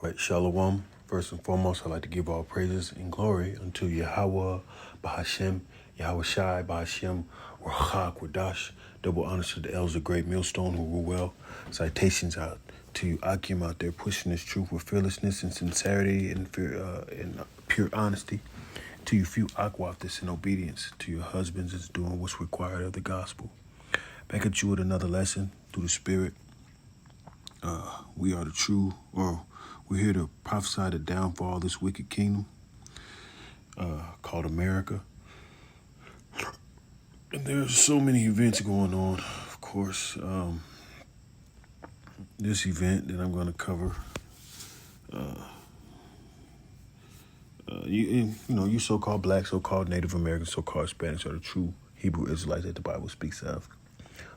Right, Shalom. First and foremost, I'd like to give all praises and glory unto Yahweh, Bahashem, Yahweh Shai, Bahashem, Rahak, Wadash. Double honors to the elders of Great Millstone who rule well. Citations out to you, Akim, out there pushing this truth with fearlessness and sincerity and pure honesty. To you, few Akwaftis in obedience. To your husbands is doing what's required of the gospel. Back at you with another lesson through the Spirit. We are the true, or we're here to prophesy the downfall of this wicked kingdom called America. And there's so many events going on. Of course, this event that I'm going to cover, you so-called black, so-called Native American, so-called Spanish are the true Hebrew Israelites that the Bible speaks of.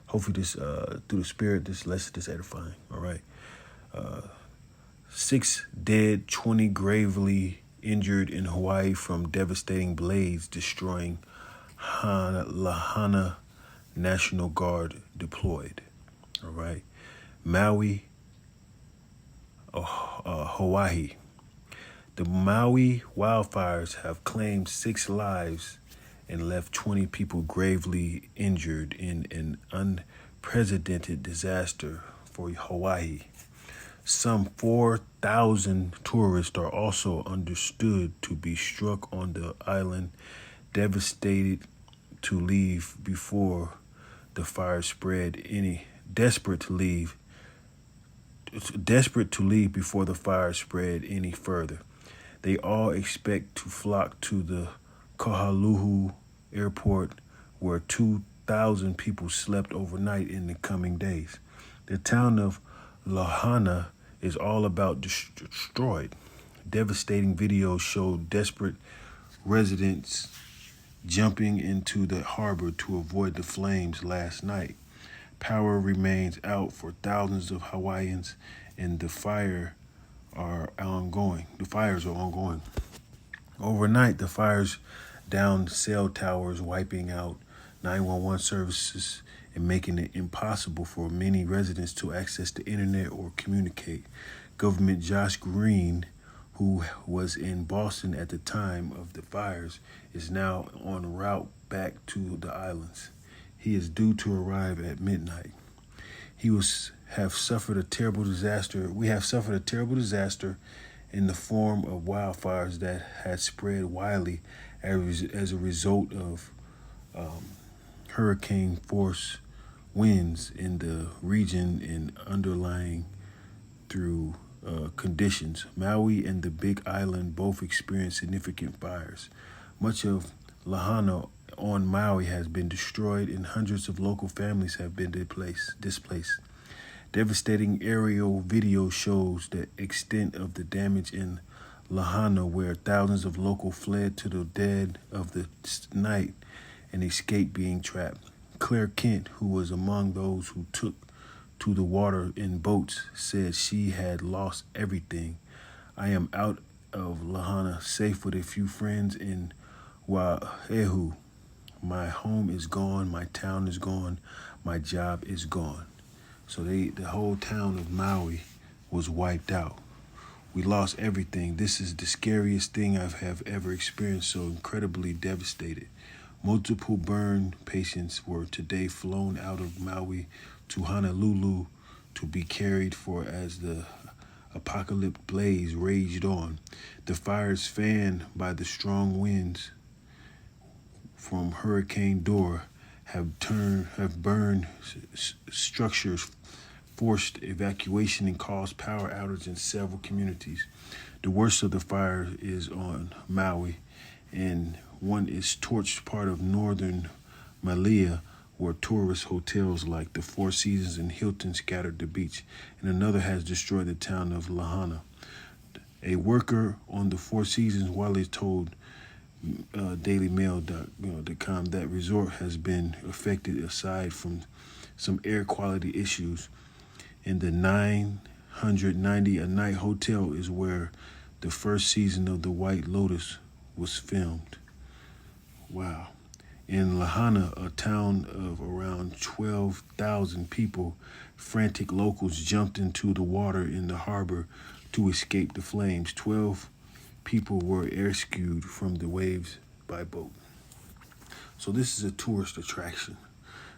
Hopefully this, through the Spirit, this lesson is edifying, all right? 6 dead, 20 gravely injured in Hawaii from devastating blaze destroying Lahaina National Guard deployed. All right. Maui, Hawaii. The Maui wildfires have claimed 6 lives and left 20 people gravely injured in an unprecedented disaster for Hawaii. Some 4,000 tourists are also understood to be struck on the island, devastated to leave before the fire spread desperate to leave before the fire spread any further. They all expect to flock to the Kahului airport, where 2,000 people slept overnight in the coming days. The town of Lahaina is all about destroyed. Devastating videos show desperate residents jumping into the harbor to avoid the flames last night. Power remains out for thousands of Hawaiians, and the fires are ongoing. Overnight, the fires downed cell towers, wiping out 911 services and making it impossible for many residents to access the internet or communicate. Governor Josh Green, who was in Boston at the time of the fires, is now en route back to the islands. He is due to arrive at midnight. We have suffered a terrible disaster in the form of wildfires that had spread widely as a result of hurricane force winds in the region and underlying through conditions. Maui and the Big Island both experienced significant fires. Much of Lahaina on Maui has been destroyed, and hundreds of local families have been displaced. Devastating aerial video shows the extent of the damage in Lahaina, where thousands of locals fled to the dead of the night and escaped being trapped. Claire Kent, who was among those who took to the water in boats, said she had lost everything. I am out of Lahaina, safe with a few friends in Waihehu. My home is gone, my town is gone, my job is gone. So the whole town of Maui was wiped out. We lost everything. This is the scariest thing I have ever experienced, so incredibly devastated. Multiple burn patients were today flown out of Maui to Honolulu to be cared for as the apocalyptic blaze raged on. The fires, fanned by the strong winds from Hurricane Dora, have burned structures, forced evacuation, and caused power outages in several communities. The worst of the fire is on Maui, and one is torched part of northern Malia, where tourist hotels like the Four Seasons and Hilton scattered the beach, and another has destroyed the town of Lahaina. A worker on the Four Seasons, Wale, told DailyMail.com that resort has been affected aside from some air quality issues. In the 990 a night hotel is where the first season of The White Lotus was filmed. Wow. In Lahaina, a town of around 12,000 people, frantic locals jumped into the water in the harbor to escape the flames. 12 people were rescued from the waves by boat. So this is a tourist attraction.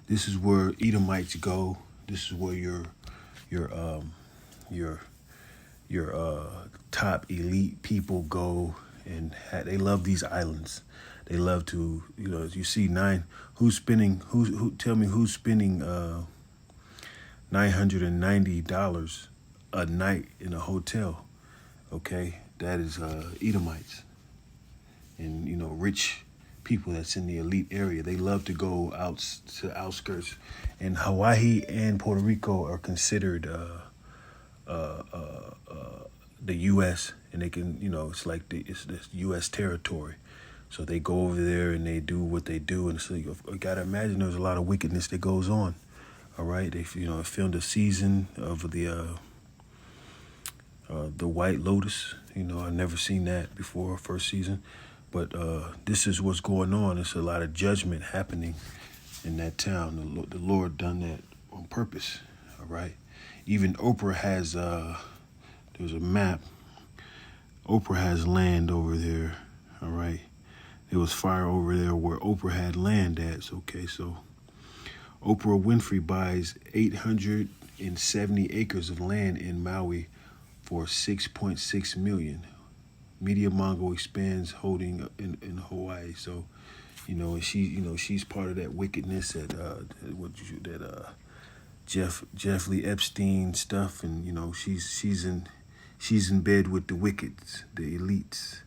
This is where Edomites go. This is where your top elite people go, and they love these islands. They love to, as you see, tell me who's spending $990 a night in a hotel. Okay, that is Edomites, and rich people that's in the elite area. They love to go out to the outskirts, and Hawaii and Puerto Rico are considered the U.S., and they can, it's like it's this U.S. territory. So they go over there and they do what they do, and so you gotta imagine there's a lot of wickedness that goes on. All right, they filmed a season of the White Lotus. I've never seen that before, first season, but this is what's going on. It's a lot of judgment happening in that town. The Lord done that on purpose. All right, even Oprah has there's a map. Oprah has land over there. All right. There was fire over there where Oprah had land at. Okay, so Oprah Winfrey buys 870 acres of land in Maui for $6.6 million. Media Mongo expands holding in Hawaii. So, she's part of that wickedness that Jeffrey Epstein stuff, and she's in bed with the wickeds, the elites.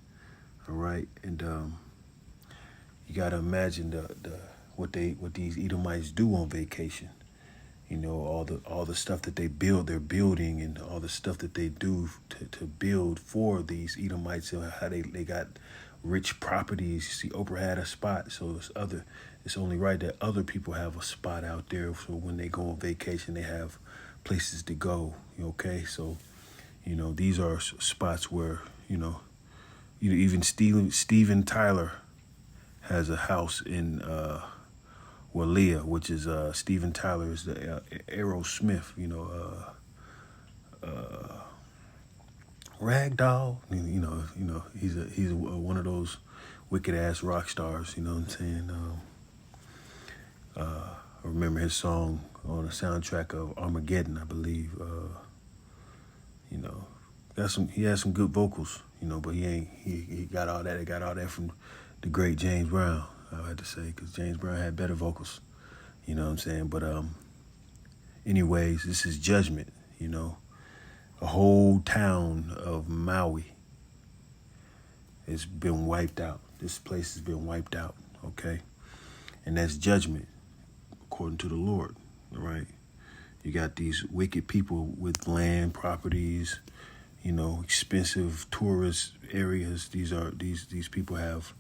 All right, and you gotta imagine what these Edomites do on vacation. All the stuff that they're building, and all the stuff that they do to build for these Edomites, and how they got rich properties. You see, Oprah had a spot, so it's only right that other people have a spot out there. So when they go on vacation, they have places to go. Okay, so these are spots where even Steven Tyler has a house in Wailea, which is Steven Tyler is the Aerosmith, Ragdoll. He's one of those wicked ass rock stars. You know what I'm saying? I remember his song on the soundtrack of Armageddon, I believe. He has some good vocals, but he got all that. He got all that from the great James Brown, I had to say, because James Brown had better vocals. You know what I'm saying? But anyways, this is judgment. A whole town of Maui has been wiped out. This place has been wiped out. Okay, and that's judgment according to the Lord. All right. You got these wicked people with land, properties, expensive tourist areas. These people have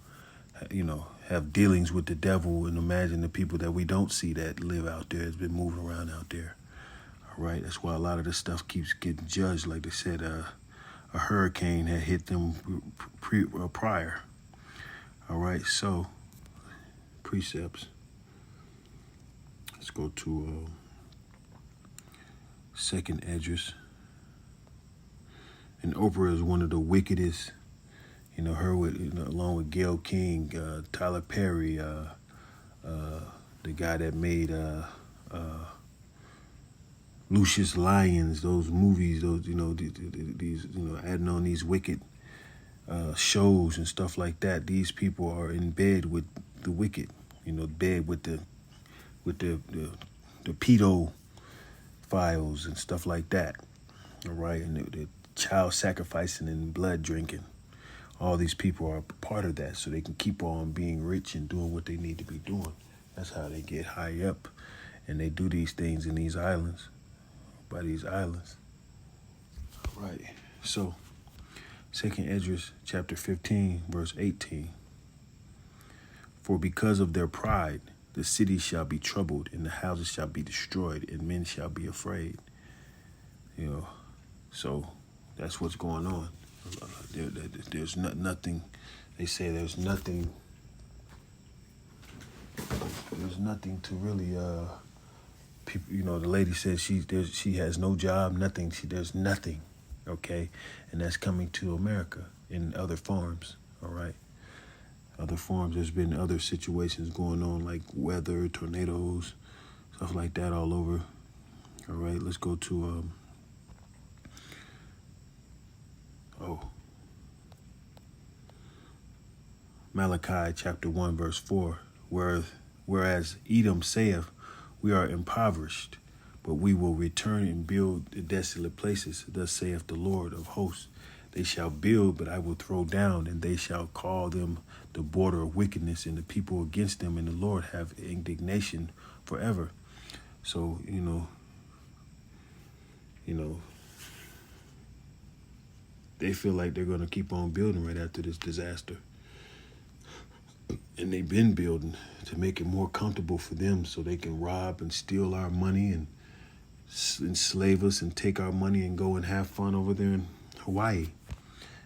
dealings with the devil, and imagine the people that we don't see that live out there has been moving around out there. All right, that's why a lot of this stuff keeps getting judged. Like they said, a hurricane had hit them prior. All right, so precepts. Let's go to Second Esdras. And Oprah is one of the wickedest. Her along with Gayle King, Tyler Perry, the guy that made Lucius Lyons, those movies, these adding on these wicked shows and stuff like that. These people are in bed with the wicked, bed with the pedo files and stuff like that. All right, and the child sacrificing and blood drinking. All these people are part of that, so they can keep on being rich and doing what they need to be doing. That's how they get high up, and they do these things in these islands, by these islands. All right, so 2 Esdras chapter 15, verse 18. For because of their pride, the city shall be troubled, and the houses shall be destroyed, and men shall be afraid. So that's what's going on. There's nothing. They say there's nothing. There's nothing to really. People, the lady says she has no job, nothing. There's nothing. okay? And that's coming to America in other forms, all right? Other forms, there's been other situations going on like weather, tornadoes, stuff like that all over. All right, let's go to, Malachi chapter 1, verse 4, whereas Edom saith, we are impoverished, but we will return and build the desolate places. Thus saith the Lord of hosts, they shall build, but I will throw down, and they shall call them the border of wickedness, and the people against them, and the Lord have indignation forever. So, they feel like they're going to keep on building right after this disaster. And they've been building to make it more comfortable for them so they can rob and steal our money and enslave us and take our money and go and have fun over there in Hawaii.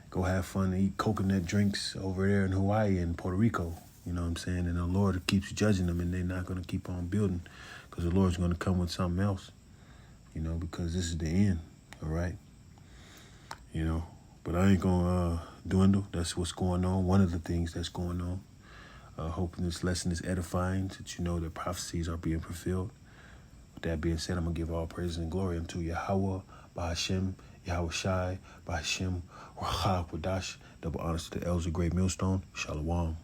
Go have fun and eat coconut drinks over there in Hawaii and Puerto Rico. You know what I'm saying? And the Lord keeps judging them, and they're not going to keep on building because the Lord's going to come with something else, because this is the end, all right? But I ain't going to dwindle. That's what's going on. One of the things that's going on. Hoping this lesson is edifying, that you know that prophecies are being fulfilled. With that being said, I'm going to give all praise and glory unto Yahweh, Bahashem, Yahweh Shai, Bahashem, Ruach HaKodesh. Double honors to the elders of Great Millstone. Shalom.